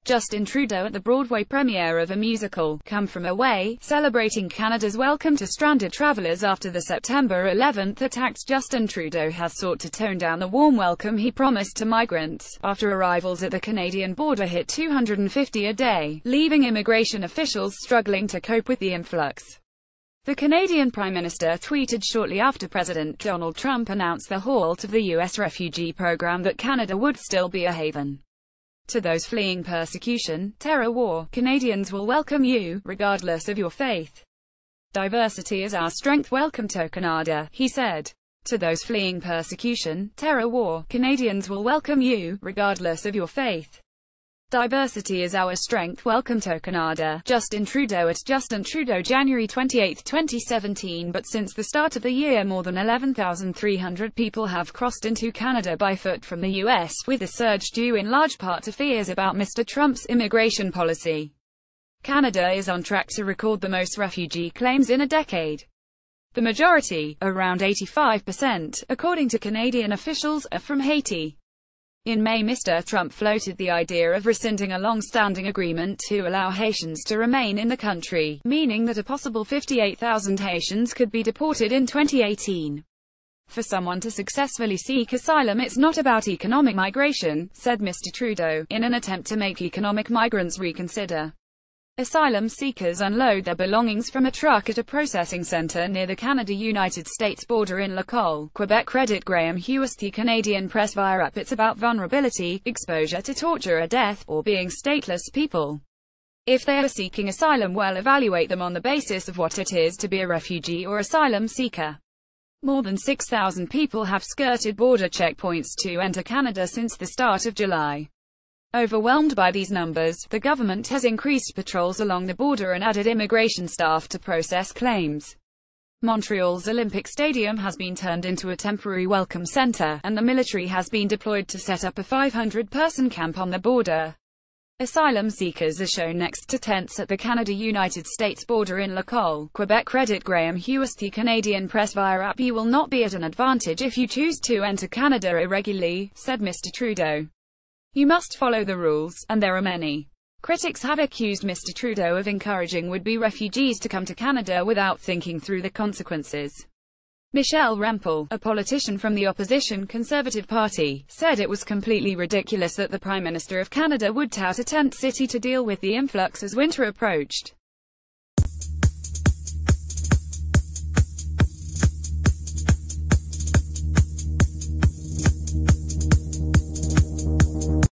Justin Trudeau at the Broadway premiere of a musical, Come From Away, celebrating Canada's welcome to stranded travellers after the September 11 attacks. Justin Trudeau has sought to tone down the warm welcome he promised to migrants, after arrivals at the Canadian border hit 250 a day, leaving immigration officials struggling to cope with the influx. The Canadian Prime Minister tweeted shortly after President Donald Trump announced the halt of the U.S. refugee program that Canada would still be a haven to those fleeing persecution, terror, war. Canadians will welcome you, regardless of your faith. Diversity is our strength. Welcome to Canada, he said. To those fleeing persecution, terror, war. Canadians will welcome you, regardless of your faith. Diversity is our strength. Welcome to Canada. Justin Trudeau at Justin Trudeau, January 28, 2017. But since the start of the year, more than 11,300 people have crossed into Canada by foot from the U.S., with the surge due in large part to fears about Mr. Trump's immigration policy. Canada is on track to record the most refugee claims in a decade. The majority, around 85%, according to Canadian officials, are from Haiti. In May, Mr. Trump floated the idea of rescinding a long-standing agreement to allow Haitians to remain in the country, meaning that a possible 58,000 Haitians could be deported in 2018. For someone to successfully seek asylum, it's not about economic migration, said Mr. Trudeau, in an attempt to make economic migrants reconsider. Asylum seekers unload their belongings from a truck at a processing centre near the Canada-United States border in Lacolle, Quebec. Credit Graham Hughes, the Canadian press via app. It's about vulnerability, exposure to torture or death, or being stateless people. If they are seeking asylum, well, evaluate them on the basis of what it is to be a refugee or asylum seeker. More than 6,000 people have skirted border checkpoints to enter Canada since the start of July. Overwhelmed by these numbers, the government has increased patrols along the border and added immigration staff to process claims. Montreal's Olympic Stadium has been turned into a temporary welcome centre, and the military has been deployed to set up a 500-person camp on the border. Asylum seekers are shown next to tents at the Canada-United States border in Lacolle, Quebec. Credit Graham Hughes, the Canadian press via app. You will not be at an advantage if you choose to enter Canada irregularly, said Mr. Trudeau. You must follow the rules, and there are many. Critics have accused Mr. Trudeau of encouraging would-be refugees to come to Canada without thinking through the consequences. Michelle Rempel, a politician from the opposition Conservative Party, said it was completely ridiculous that the Prime Minister of Canada would tout a tent city to deal with the influx as winter approached.